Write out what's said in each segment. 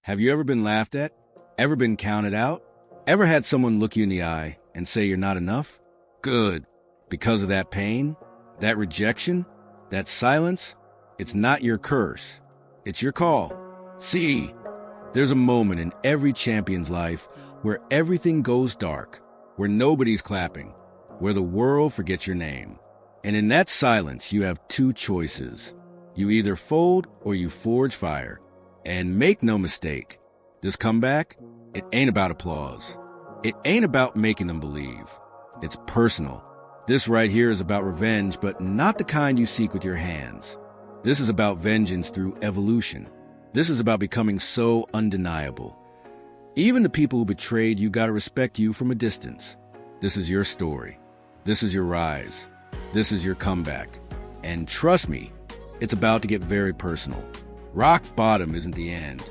Have you ever been laughed at? Ever been counted out? Ever had someone look you in the eye and say you're not enough? Good. Because of that pain, that rejection, that silence, it's not your curse. It's your call. See, there's a moment in every champion's life where everything goes dark, where nobody's clapping, where the world forgets your name. And in that silence, you have two choices. You either fold or you forge fire. And make no mistake, this comeback, it ain't about applause. It ain't about making them believe. It's personal. This right here is about revenge, but not the kind you seek with your hands. This is about vengeance through evolution. This is about becoming so undeniable. Even the people who betrayed you gotta respect you from a distance. This is your story. This is your rise. This is your comeback. And trust me, it's about to get very personal. Rock bottom isn't the end.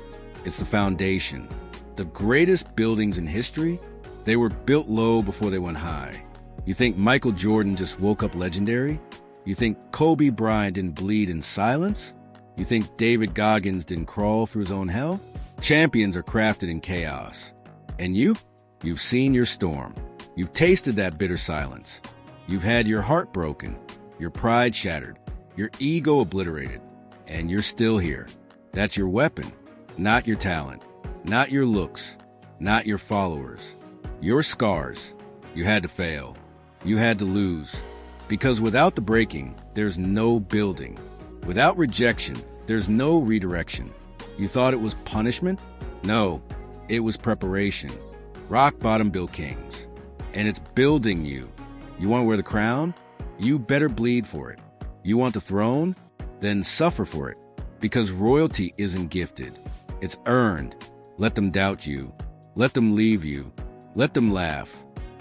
It's the foundation. The greatest buildings in history, they were built low before they went high. You think Michael Jordan just woke up legendary? You think Kobe Bryant didn't bleed in silence? You think David Goggins didn't crawl through his own hell? Champions are crafted in chaos. And you've seen your storm. You've tasted that bitter silence. You've had your heart broken, your pride shattered, your ego obliterated, and you're still here. That's your weapon, not your talent, not your looks, not your followers. Your scars. You had to fail. You had to lose. Because without the breaking, there's no building. Without rejection, there's no redirection. You thought it was punishment? No, it was preparation. Rock bottom built kings. And it's building you. You want to wear the crown? You better bleed for it. You want the throne? Then suffer for it. Because royalty isn't gifted. It's earned. Let them doubt you. Let them leave you. Let them laugh.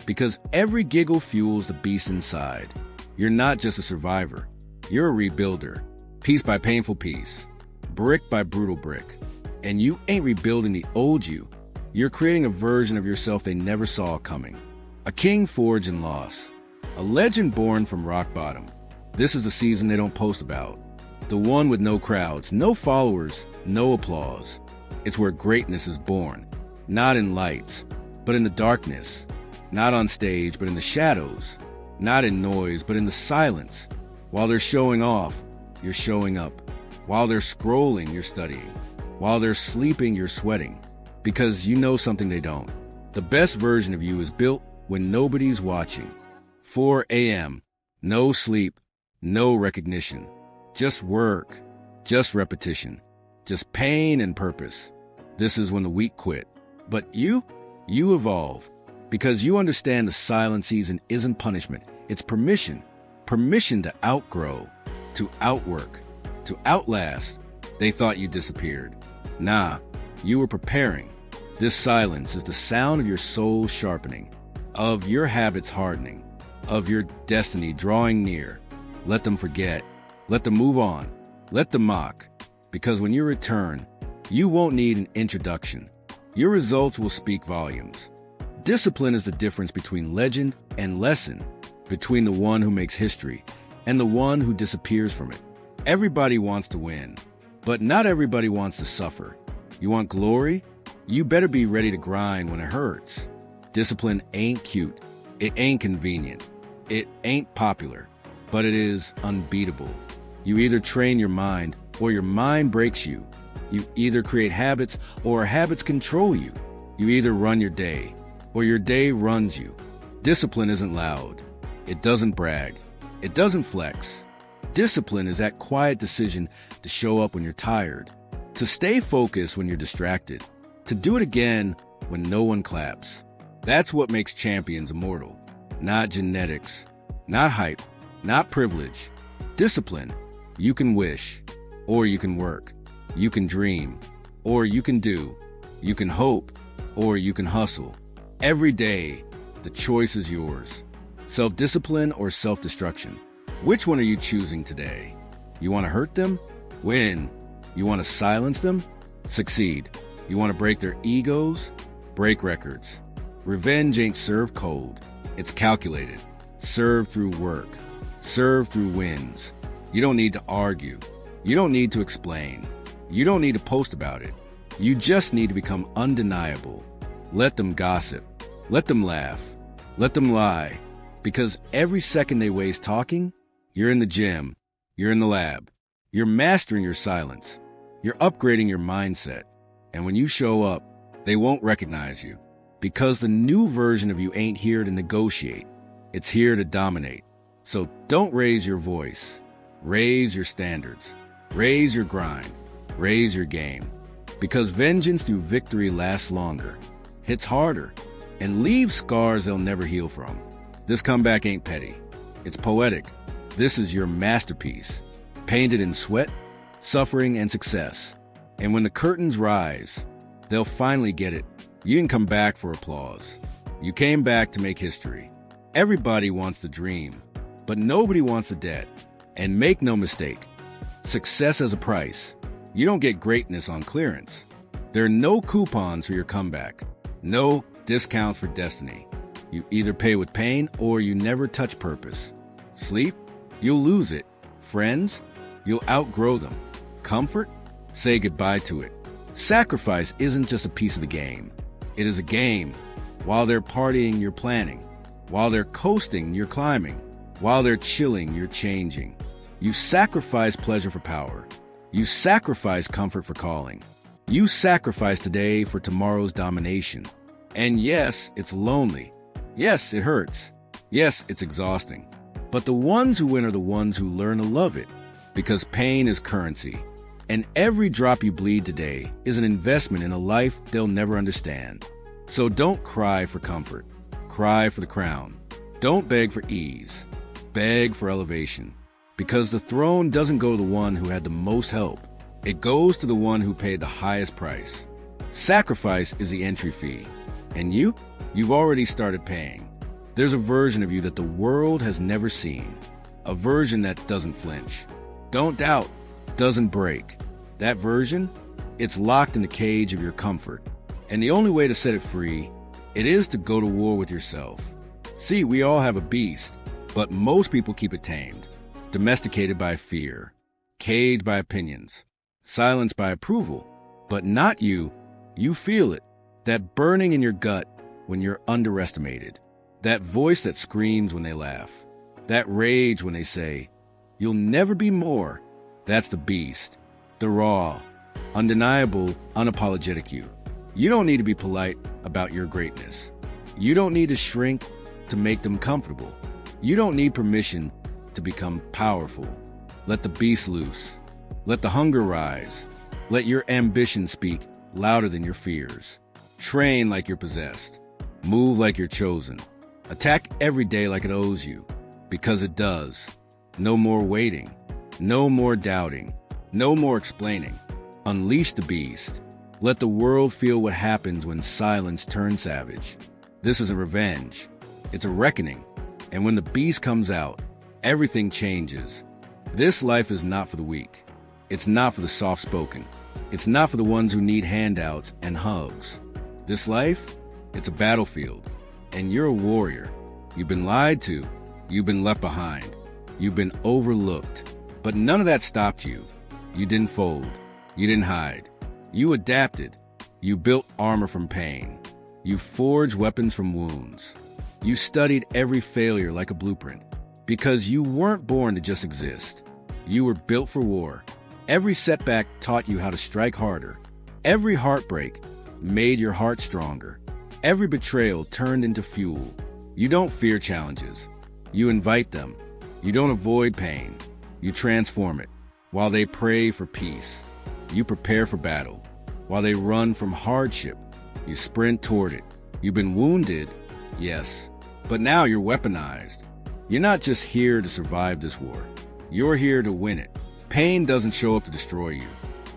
Because every giggle fuels the beast inside. You're not just a survivor. You're a rebuilder. Piece by painful piece. Brick by brutal brick. And you ain't rebuilding the old you. You're creating a version of yourself they never saw coming. A king forged in loss. A legend born from rock bottom. This is the season they don't post about. The one with no crowds, no followers, no applause. It's where greatness is born. Not in lights, but in the darkness. Not on stage, but in the shadows. Not in noise, but in the silence. While they're showing off, you're showing up. While they're scrolling, you're studying. While they're sleeping, you're sweating. Because you know something they don't. The best version of you is built when nobody's watching. 4 a.m. No sleep, no recognition. Just work, just repetition, just pain and purpose. This is when the weak quit. But you evolve. Because you understand the silent season isn't punishment. It's permission. Permission to outgrow, to outwork, to outlast. They thought you disappeared. Nah, you were preparing. This silence is the sound of your soul sharpening, of your habits hardening, of your destiny drawing near. Let them forget. Let them move on. Let them mock. Because when you return, you won't need an introduction. Your results will speak volumes. Discipline is the difference between legend and lesson, between the one who makes history and the one who disappears from it. Everybody wants to win, but not everybody wants to suffer. You want glory? You better be ready to grind when it hurts. Discipline ain't cute. It ain't convenient. It ain't popular, but it is unbeatable. You either train your mind or your mind breaks you. You either create habits or habits control you. You either run your day or your day runs you. Discipline isn't loud. It doesn't brag. It doesn't flex. Discipline is that quiet decision to show up when you're tired, to stay focused when you're distracted, to do it again when no one claps. That's what makes champions immortal. Not genetics, not hype, not privilege. Discipline. You can wish, or you can work. You can dream, or you can do. You can hope, or you can hustle. Every day, the choice is yours. Self-discipline or self-destruction. Which one are you choosing today? You want to hurt them? Win. You want to silence them? Succeed. You want to break their egos? Break records. Revenge ain't served cold. It's calculated. Served through work. Served through wins. You don't need to argue. You don't need to explain. You don't need to post about it. You just need to become undeniable. Let them gossip. Let them laugh. Let them lie. Because every second they waste talking, you're in the gym. You're in the lab. You're mastering your silence. You're upgrading your mindset. And when you show up, they won't recognize you. Because the new version of you ain't here to negotiate. It's here to dominate. So don't raise your voice. Raise your standards. Raise your grind. Raise your game. Because vengeance through victory lasts longer, hits harder, and leaves scars they'll never heal from. This comeback ain't petty. It's poetic. This is your masterpiece, painted in sweat, suffering, and success. And when the curtains rise, they'll finally get it. You didn't come back for applause. You came back to make history. Everybody wants the dream, but nobody wants the debt. And make no mistake, success has a price. You don't get greatness on clearance. There are no coupons for your comeback. No discounts for destiny. You either pay with pain or you never touch purpose. Sleep? You'll lose it. Friends? You'll outgrow them. Comfort? Say goodbye to it. Sacrifice isn't just a piece of the game. It is a game. While they're partying, you're planning. While they're coasting, you're climbing. While they're chilling, you're changing. You sacrifice pleasure for power. You sacrifice comfort for calling. You sacrifice today for tomorrow's domination. And yes, it's lonely. Yes, it hurts. Yes, it's exhausting. But the ones who win are the ones who learn to love it. Because pain is currency. And every drop you bleed today is an investment in a life they'll never understand. So don't cry for comfort. Cry for the crown. Don't beg for ease. Beg for elevation. Because the throne doesn't go to the one who had the most help. It goes to the one who paid the highest price. Sacrifice is the entry fee. And you've already started paying. There's a version of you that the world has never seen. A version that doesn't flinch. Don't doubt. Doesn't break. That version, it's locked in the cage of your comfort. And the only way to set it free, it is to go to war with yourself. See, we all have a beast, but most people keep it tamed. Domesticated by fear, caged by opinions, silenced by approval. But not you. You feel it. That burning in your gut when you're underestimated. That voice that screams when they laugh. That rage when they say, "You'll never be more." That's the beast. The raw, undeniable, unapologetic you. You don't need to be polite about your greatness. You don't need to shrink to make them comfortable. You don't need permission to become powerful. Let the beast loose. Let the hunger rise. Let your ambition speak louder than your fears. Train like you're possessed. Move like you're chosen. Attack every day like it owes you, because it does. No more waiting. No more doubting. No more explaining. Unleash the beast. Let the world feel what happens when silence turns savage. This isn't revenge. It's a reckoning. And when the beast comes out, everything changes. This life is not for the weak. It's not for the soft-spoken. It's not for the ones who need handouts and hugs. This life, it's a battlefield. And you're a warrior. You've been lied to. You've been left behind. You've been overlooked. But none of that stopped you. You didn't fold. You didn't hide. You adapted. You built armor from pain. You forged weapons from wounds. You studied every failure like a blueprint. Because you weren't born to just exist. You were built for war. Every setback taught you how to strike harder. Every heartbreak made your heart stronger. Every betrayal turned into fuel. You don't fear challenges. You invite them. You don't avoid pain. You transform it. While they pray for peace, you prepare for battle. While they run from hardship, you sprint toward it. You've been wounded, yes, but now you're weaponized. You're not just here to survive this war. You're here to win it. Pain doesn't show up to destroy you.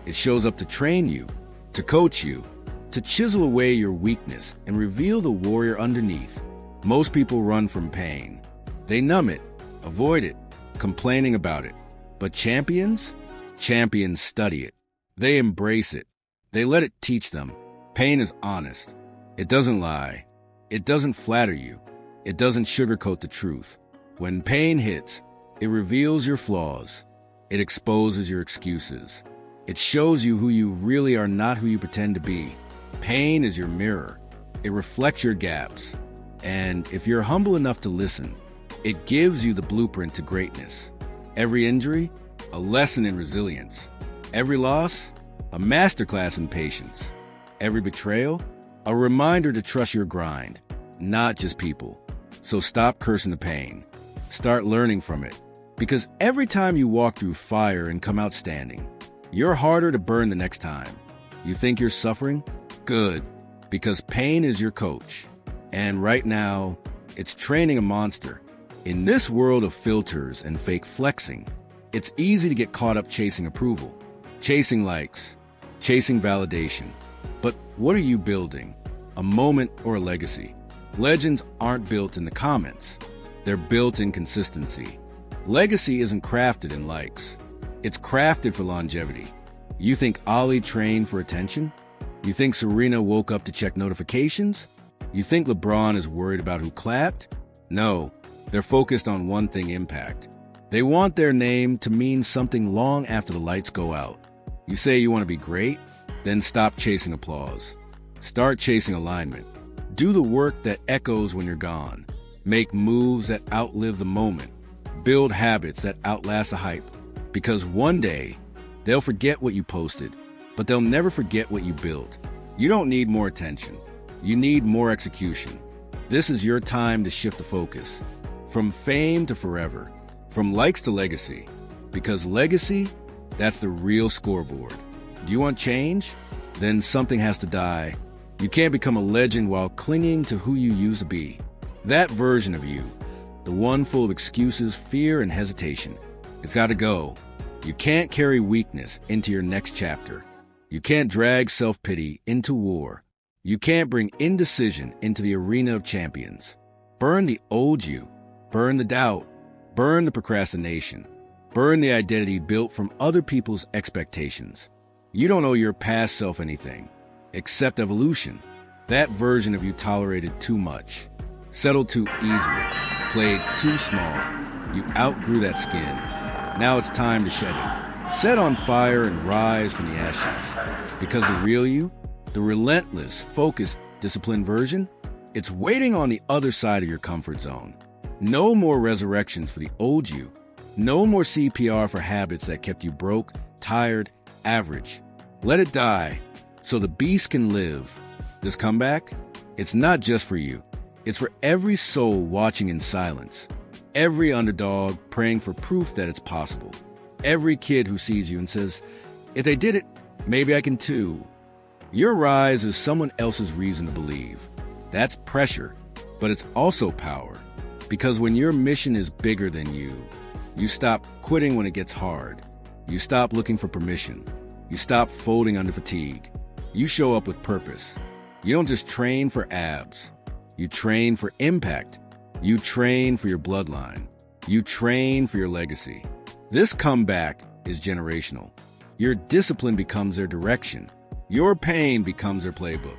It shows up to train you, to coach you, to chisel away your weakness and reveal the warrior underneath. Most people run from pain. They numb it, avoid it, complaining about it. But champions study it. They embrace it. They let it teach them. Pain is honest. It doesn't lie. It doesn't flatter you. It doesn't sugarcoat the truth. When pain hits, it reveals your flaws. It exposes your excuses. It shows you who you really are, not who you pretend to be. Pain is your mirror. It reflects your gaps. And if you're humble enough to listen, it gives you the blueprint to greatness. Every injury, a lesson in resilience. Every loss, a masterclass in patience. Every betrayal, a reminder to trust your grind, not just people. So stop cursing the pain. Start learning from it. Because every time you walk through fire and come out standing, you're harder to burn the next time. You think you're suffering? Good, because pain is your coach. And right now, it's training a monster. In this world of filters and fake flexing, it's easy to get caught up chasing approval, chasing likes, chasing validation. But what are you building? A moment or a legacy? Legends aren't built in the comments. They're built in consistency. Legacy isn't crafted in likes. It's crafted for longevity. You think Ali trained for attention? You think Serena woke up to check notifications? You think LeBron is worried about who clapped? No, they're focused on one thing: impact. They want their name to mean something long after the lights go out. You say you want to be great? Then stop chasing applause. Start chasing alignment. Do the work that echoes when you're gone. Make moves that outlive the moment. Build habits that outlast the hype. Because one day, they'll forget what you posted, but they'll never forget what you built. You don't need more attention. You need more execution. This is your time to shift the focus. From fame to forever. From likes to legacy. Because legacy, that's the real scoreboard. Do you want change? Then something has to die. You can't become a legend while clinging to who you used to be. That version of you, the one full of excuses, fear, and hesitation, it's got to go. You can't carry weakness into your next chapter. You can't drag self-pity into war. You can't bring indecision into the arena of champions. Burn the old you. Burn the doubt. Burn the procrastination. Burn the identity built from other people's expectations. You don't owe your past self anything, except evolution. That version of you tolerated too much, settled too easily, played too small. You outgrew that skin. Now it's time to shed it. Set on fire and rise from the ashes. Because the real you, the relentless, focused, disciplined version, it's waiting on the other side of your comfort zone. No more resurrections for the old you. No more CPR for habits that kept you broke, tired, average. Let it die so the beast can live. This comeback, it's not just for you. It's for every soul watching in silence. Every underdog praying for proof that it's possible. Every kid who sees you and says, if they did it, maybe I can too. Your rise is someone else's reason to believe. That's pressure, but it's also power. Because when your mission is bigger than you stop quitting when it gets hard. You stop looking for permission. You stop folding under fatigue. You show up with purpose. You don't just train for abs. You train for impact. You train for your bloodline. You train for your legacy. This comeback is generational. Your discipline becomes their direction. Your pain becomes their playbook.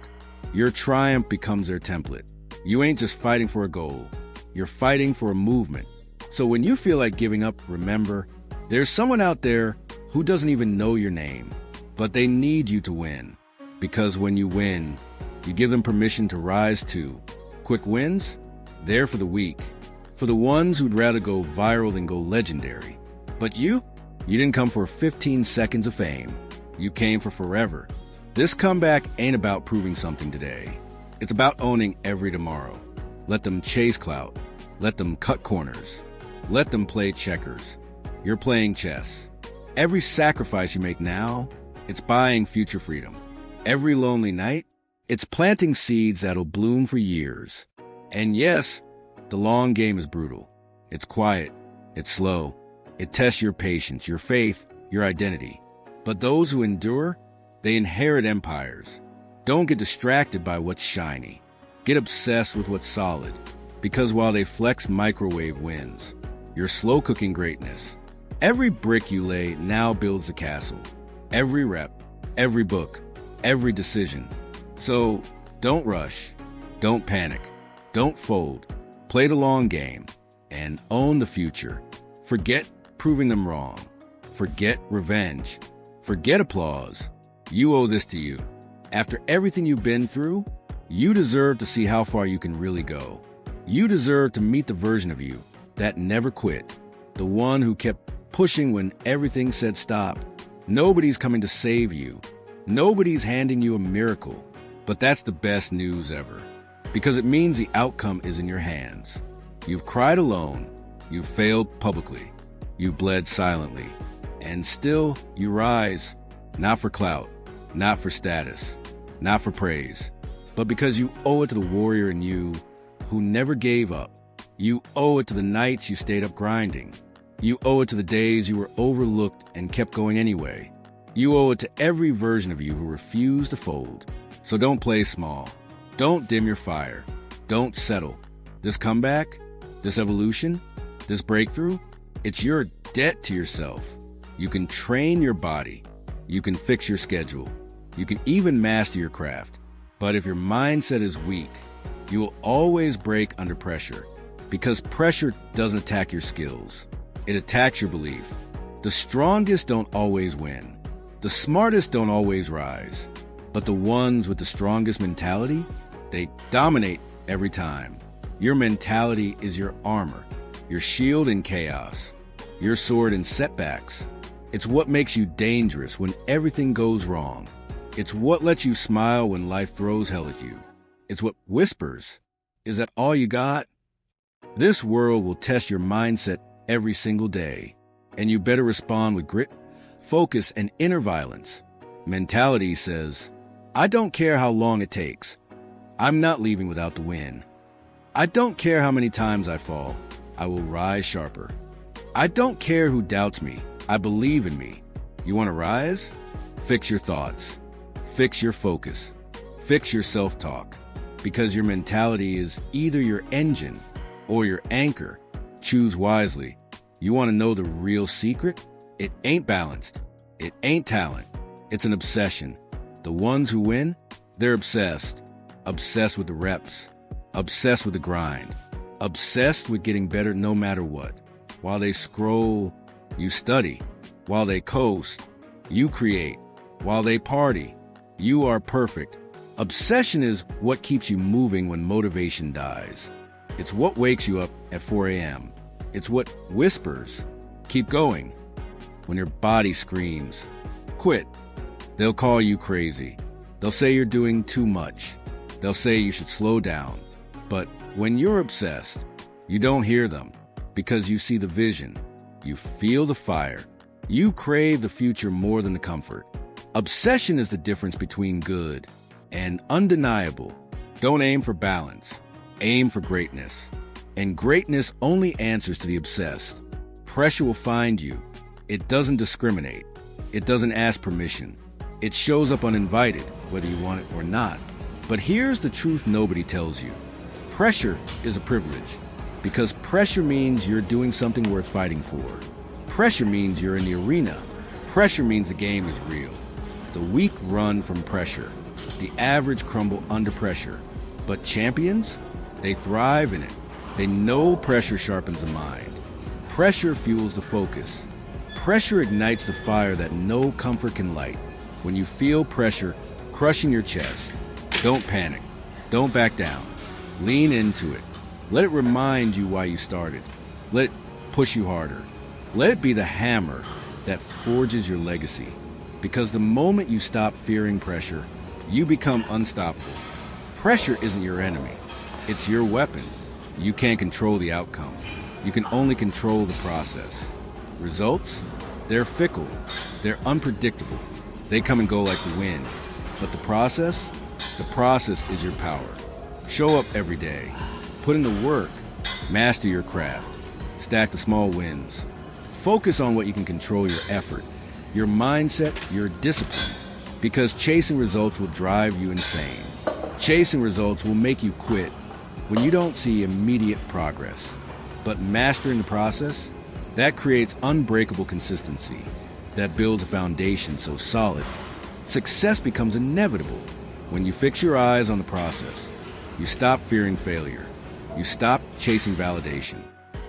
Your triumph becomes their template. You ain't just fighting for a goal. You're fighting for a movement. So when you feel like giving up, remember, there's someone out there who doesn't even know your name, but they need you to win. Because when you win, you give them permission to rise too. Quick wins? They're for the weak. For the ones who'd rather go viral than go legendary. But you didn't come for 15 seconds of fame. You came for forever. This comeback ain't about proving something today. It's about owning every tomorrow. Let them chase clout. Let them cut corners. Let them play checkers. You're playing chess. Every sacrifice you make now, it's buying future freedom. Every lonely night, it's planting seeds that'll bloom for years. And yes, the long game is brutal. It's quiet. It's slow. It tests your patience, your faith, your identity. But those who endure, they inherit empires. Don't get distracted by what's shiny. Get obsessed with what's solid. Because while they flex, microwave wins. Your slow-cooking greatness. Every brick you lay now builds the castle. Every rep, every book, every decision. So don't rush. Don't panic. Don't fold. Play the long game. And own the future. Forget proving them wrong. Forget revenge. Forget applause. You owe this to you. After everything you've been through, you deserve to see how far you can really go. You deserve to meet the version of you that never quit, the one who kept pushing when everything said stop. Nobody's coming to save you. Nobody's handing you a miracle. But that's the best news ever, because it means the outcome is in your hands. You've cried alone. You've failed publicly. You've bled silently. And still, you rise, not for clout, not for status, not for praise, but because you owe it to the warrior in you who never gave up. You owe it to the nights you stayed up grinding. You owe it to the days you were overlooked and kept going anyway. You owe it to every version of you who refused to fold. So don't play small. Don't dim your fire. Don't settle. This comeback, this evolution, this breakthrough, it's your debt to yourself. You can train your body. You can fix your schedule. You can even master your craft. But if your mindset is weak, you will always break under pressure, because pressure doesn't attack your skills. It attacks your belief. The strongest don't always win. The smartest don't always rise. But the ones with the strongest mentality, they dominate every time. Your mentality is your armor, your shield in chaos, your sword in setbacks. It's what makes you dangerous when everything goes wrong. It's what lets you smile when life throws hell at you. It's what whispers, "Is that all you got?" This world will test your mindset every single day, and you better respond with grit, focus, and inner violence. Mentality says, "I don't care how long it takes. I'm not leaving without the win. I don't care how many times I fall. I will rise sharper. I don't care who doubts me. I believe in me." You want to rise? Fix your thoughts. Fix your focus. Fix your self-talk. Because your mentality is either your engine or your anchor. Choose wisely. You want to know the real secret? It ain't balanced. It ain't talent. It's an obsession. The ones who win, they're obsessed. Obsessed with the reps. Obsessed with the grind. Obsessed with getting better no matter what. While they scroll, you study. While they coast, you create. While they party, you are perfect. Obsession is what keeps you moving when motivation dies. It's what wakes you up at 4 a.m. It's what whispers, "Keep going," when your body screams, "Quit." They'll call you crazy. They'll say you're doing too much. They'll say you should slow down. But when you're obsessed, you don't hear them, because you see the vision. You feel the fire. You crave the future more than the comfort. Obsession is the difference between good and undeniable. Don't aim for balance. Aim for greatness. And greatness only answers to the obsessed. Pressure will find you. It doesn't discriminate. It doesn't ask permission. It shows up uninvited, whether you want it or not. But here's the truth nobody tells you. Pressure is a privilege, because pressure means you're doing something worth fighting for. Pressure means you're in the arena. Pressure means the game is real. The weak run from pressure. The average crumble under pressure. But champions, they thrive in it. They know pressure sharpens the mind. Pressure fuels the focus. Pressure ignites the fire that no comfort can light. When you feel pressure crushing your chest, don't panic. Don't back down. Lean into it. Let it remind you why you started. Let it push you harder. Let it be the hammer that forges your legacy. Because the moment you stop fearing pressure, you become unstoppable. Pressure isn't your enemy. It's your weapon. You can't control the outcome. You can only control the process. Results? They're fickle. They're unpredictable. They come and go like the wind. But the process? The process is your power. Show up every day. Put in the work. Master your craft. Stack the small wins. Focus on what you can control: your effort, your mindset, your discipline. Because chasing results will drive you insane. Chasing results will make you quit when you don't see immediate progress. But mastering the process, that creates unbreakable consistency. That builds a foundation so solid, success becomes inevitable. When you fix your eyes on the process, you stop fearing failure. You stop chasing validation.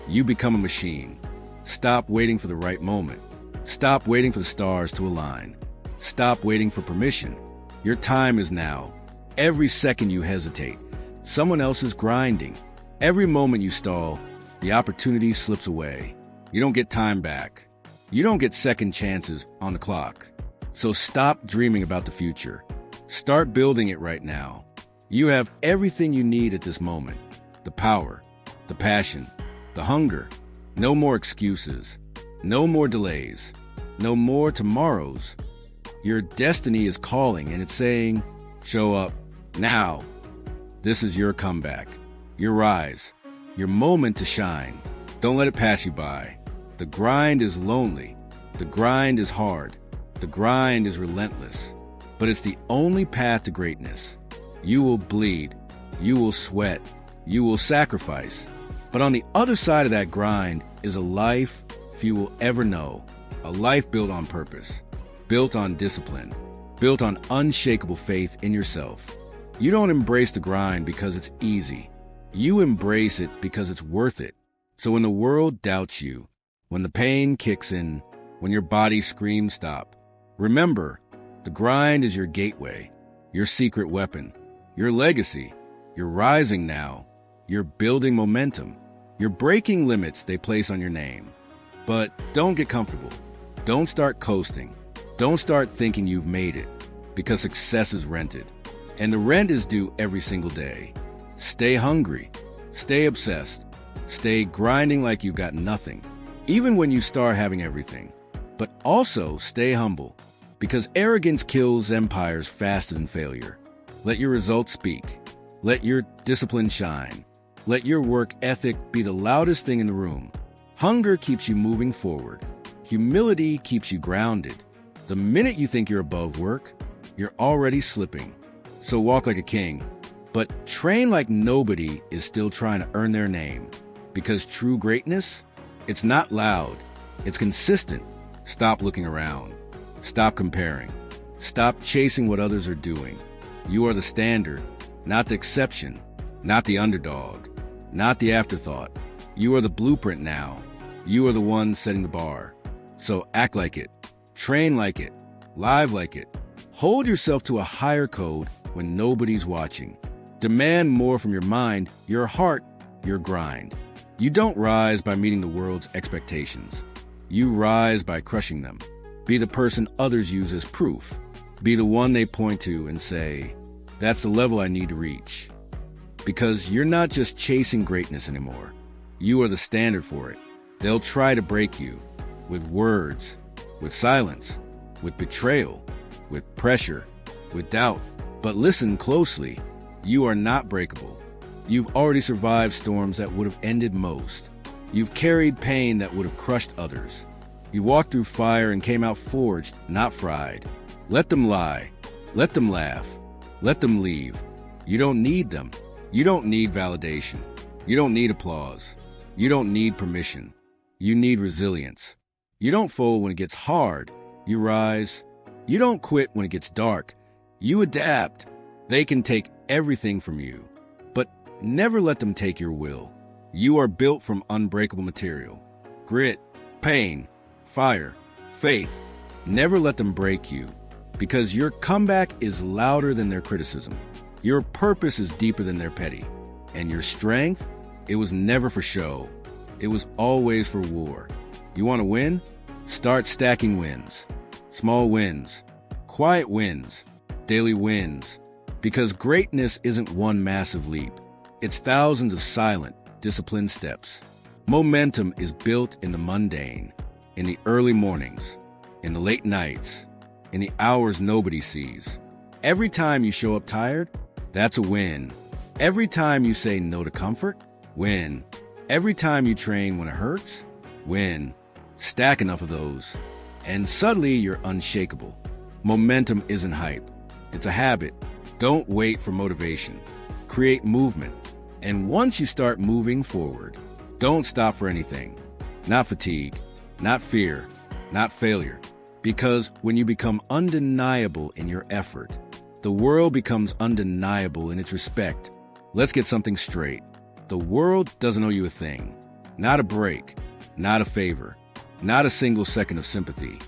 You become a machine. Stop waiting for the right moment. Stop waiting for the stars to align. Stop waiting for permission. Your time is now. Every second you hesitate, someone else is grinding. Every moment you stall, the opportunity slips away. You don't get time back. You don't get second chances on the clock. So stop dreaming about the future. Start building it right now. You have everything you need at this moment. The power, the passion, the hunger. No more excuses. No more delays. No more tomorrows. Your destiny is calling and it's saying, show up now. This is your comeback, your rise, your moment to shine. Don't let it pass you by. The grind is lonely. The grind is hard. The grind is relentless. But it's the only path to greatness. You will bleed. You will sweat. You will sacrifice. But on the other side of that grind is a life few will ever know. A life built on purpose, built on discipline, built on unshakable faith in yourself. You don't embrace the grind because it's easy. You embrace it because it's worth it. So when the world doubts you, when the pain kicks in, when your body screams stop, remember, the grind is your gateway, your secret weapon, your legacy. You're rising now. You're building momentum. You're breaking limits they place on your name. But don't get comfortable. Don't start coasting. Don't start thinking you've made it, because success is rented. And the rent is due every single day. Stay hungry. Stay obsessed. Stay grinding like you've got nothing, even when you start having everything. But also stay humble, because arrogance kills empires faster than failure. Let your results speak. Let your discipline shine. Let your work ethic be the loudest thing in the room. Hunger keeps you moving forward. Humility keeps you grounded. The minute you think you're above work, you're already slipping. So walk like a king, but train like nobody is still trying to earn their name. Because true greatness, it's not loud, it's consistent. Stop looking around. Stop comparing. Stop chasing what others are doing. You are the standard, not the exception, not the underdog, not the afterthought. You are the blueprint now. You are the one setting the bar. So act like it. Train like it. Live like it. Hold yourself to a higher code when nobody's watching. Demand more from your mind, your heart, your grind. You don't rise by meeting the world's expectations. You rise by crushing them. Be the person others use as proof. Be the one they point to and say, that's the level I need to reach. Because you're not just chasing greatness anymore. You are the standard for it. They'll try to break you with words, with silence, with betrayal, with pressure, with doubt. But listen closely. You are not breakable. You've already survived storms that would have ended most. You've carried pain that would have crushed others. You walked through fire and came out forged, not fried. Let them lie. Let them laugh. Let them leave. You don't need them. You don't need validation. You don't need applause. You don't need permission. You need resilience. You don't fold when it gets hard. You rise. You don't quit when it gets dark. You adapt. They can take everything from you, but never let them take your will. You are built from unbreakable material. Grit, pain, fire, faith. Never let them break you, because your comeback is louder than their criticism. Your purpose is deeper than their petty. And your strength, it was never for show. It was always for war. You want to win? Start stacking wins. Small wins. Quiet wins. Daily wins. Because greatness isn't one massive leap. It's thousands of silent, disciplined steps. Momentum is built in the mundane, in the early mornings, in the late nights, in the hours nobody sees. Every time you show up tired, that's a win. Every time you say no to comfort, win. Every time you train when it hurts, win. Stack enough of those, and suddenly you're unshakable. Momentum isn't hype. It's a habit. Don't wait for motivation. Create movement. And once you start moving forward, don't stop for anything. Not fatigue, not fear, not failure. Because when you become undeniable in your effort, the world becomes undeniable in its respect. Let's get something straight. The world doesn't owe you a thing. Not a break, not a favor, not a single second of sympathy.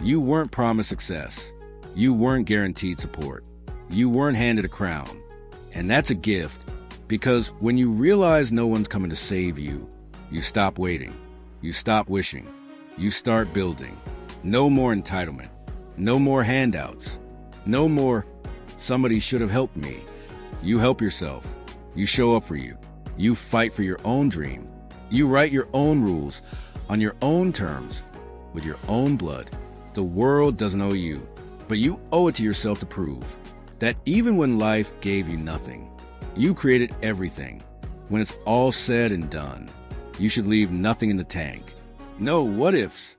You weren't promised success. You weren't guaranteed support. You weren't handed a crown. And that's a gift, because when you realize no one's coming to save you, you stop waiting. You stop wishing. You start building. No more entitlement. No more handouts. No more, somebody should have helped me. You help yourself. You show up for you. You fight for your own dream. You write your own rules on your own terms with your own blood. The world doesn't owe you, but you owe it to yourself to prove that even when life gave you nothing, you created everything. When it's all said and done, you should leave nothing in the tank. No what-ifs,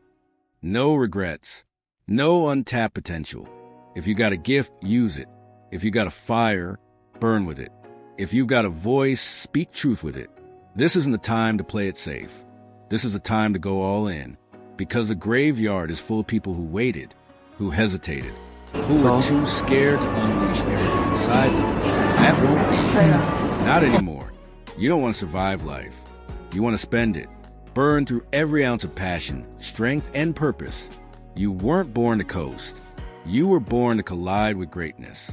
no regrets, no untapped potential. If you got a gift, use it. If you got a fire, burn with it. If you've got a voice, speak truth with it. This isn't the time to play it safe. This is the time to go all in, because the graveyard is full of people who waited, who hesitated, who were too scared to unleash everything inside them. That won't be. Not anymore. You don't want to survive life. You want to spend it. Burn through every ounce of passion, strength, and purpose. You weren't born to coast. You were born to collide with greatness.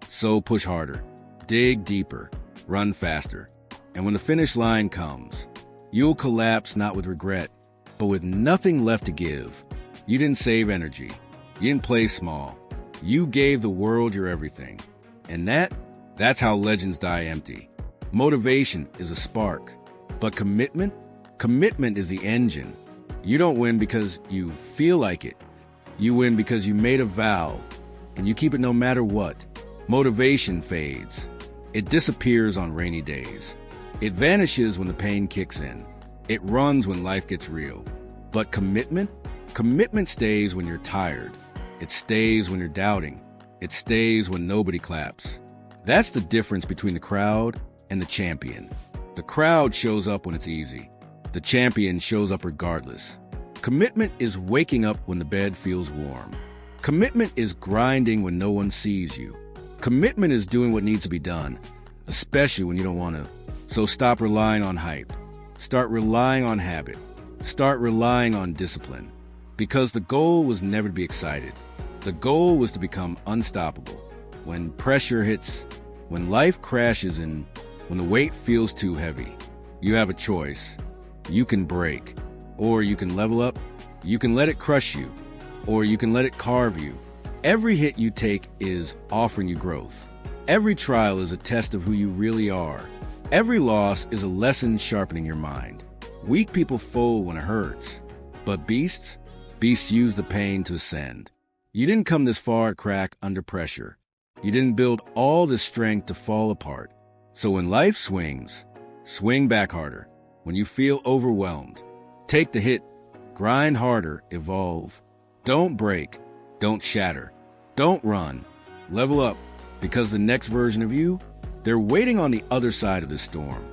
So push harder, dig deeper, run faster. And when the finish line comes, you'll collapse not with regret, but with nothing left to give. You didn't save energy. You didn't play small. You gave the world your everything. And that's how legends die empty. Motivation is a spark, but commitment is the engine. You don't win because you feel like it. You win because you made a vow, and you keep it no matter what. Motivation fades. It disappears on rainy days. It vanishes when the pain kicks in. It runs when life gets real. But commitment stays when you're tired. It stays when you're doubting. It stays when nobody claps. That's the difference between the crowd and the champion. The crowd shows up when it's easy. The champion shows up regardless. Commitment is waking up when the bed feels warm. Commitment is grinding when no one sees you. Commitment is doing what needs to be done, especially when you don't want to. So stop relying on hype. Start relying on habit. Start relying on discipline. Because the goal was never to be excited. The goal was to become unstoppable. When pressure hits, when life crashes and when the weight feels too heavy, you have a choice. You can break, or you can level up. You can let it crush you, or you can let it carve you. Every hit you take is offering you growth. Every trial is a test of who you really are. Every loss is a lesson sharpening your mind. Weak people fold when it hurts, but beasts use the pain to ascend. You didn't come this far to crack under pressure. You didn't build all this strength to fall apart. So when life swings, swing back harder. When you feel overwhelmed, take the hit, grind harder, evolve. Don't break, don't shatter, don't run. Level up, because the next version of you, they're waiting on the other side of this storm.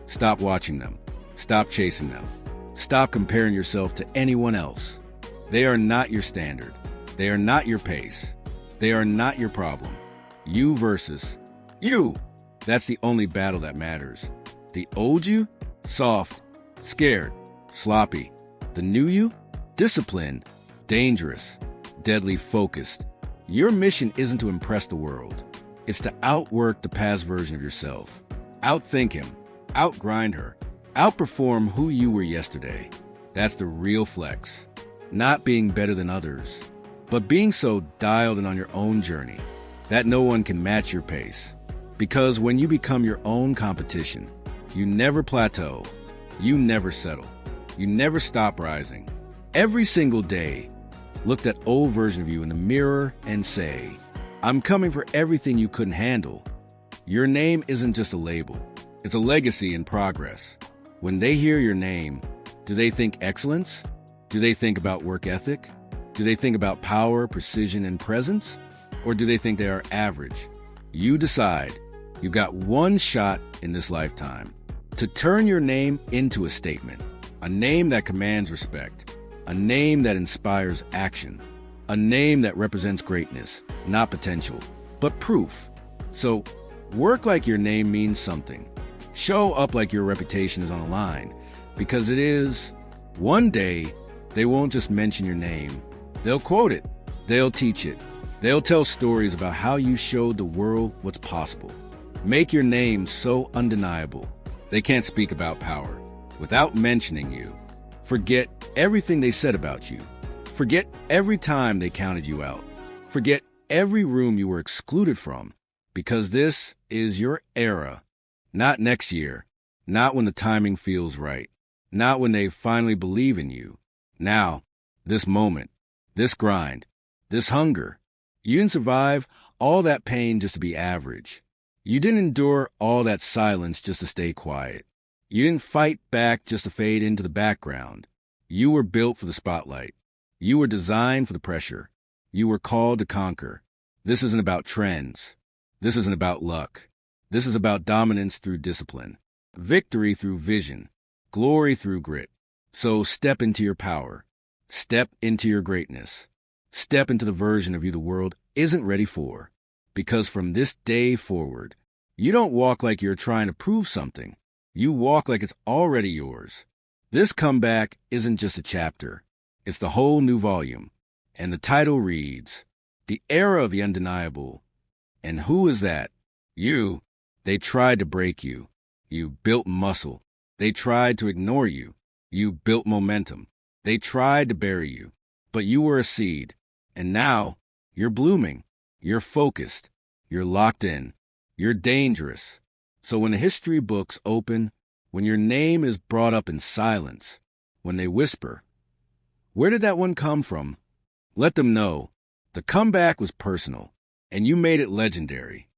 Stop watching them. Stop chasing them. Stop comparing yourself to anyone else. They are not your standard. They are not your pace. They are not your problem. You versus you. That's the only battle that matters. The old you? Soft, scared, sloppy. The new you? Disciplined, dangerous, deadly focused. Your mission isn't to impress the world. It's to outwork the past version of yourself. Outthink him, outgrind her, outperform who you were yesterday. That's the real flex. Not being better than others, but being so dialed in on your own journey that no one can match your pace. Because when you become your own competition, you never plateau, you never settle, you never stop rising. Every single day, look that old version of you in the mirror and say, I'm coming for everything you couldn't handle. Your name isn't just a label, it's a legacy in progress. When they hear your name, do they think excellence? Do they think about work ethic? Do they think about power, precision, and presence? Or do they think they are average? You decide. You've got one shot in this lifetime to turn your name into a statement, a name that commands respect, a name that inspires action, a name that represents greatness, not potential, but proof. So work like your name means something. Show up like your reputation is on the line, because it is. One day, they won't just mention your name. They'll quote it. They'll teach it. They'll tell stories about how you showed the world what's possible. Make your name so undeniable. They can't speak about power without mentioning you. Forget everything they said about you. Forget every time they counted you out. Forget every room you were excluded from, because this is your era. Not next year, not when the timing feels right, not when they finally believe in you. Now, this moment, this grind, this hunger. You didn't survive all that pain just to be average. You didn't endure all that silence just to stay quiet. You didn't fight back just to fade into the background. You were built for the spotlight. You were designed for the pressure. You were called to conquer. This isn't about trends. This isn't about luck. This is about dominance through discipline, victory through vision, glory through grit. So step into your power. Step into your greatness. Step into the version of you the world isn't ready for. Because from this day forward, you don't walk like you're trying to prove something. You walk like it's already yours. This comeback isn't just a chapter. It's the whole new volume. And the title reads, The Era of the Undeniable. And who is that? You. They tried to break you. You built muscle. They tried to ignore you. You built momentum. They tried to bury you. But you were a seed. And now, you're blooming. You're focused. You're locked in. You're dangerous. So when the history books open, when your name is brought up in silence, when they whisper, "Where did that one come from?" let them know the comeback was personal, and you made it legendary.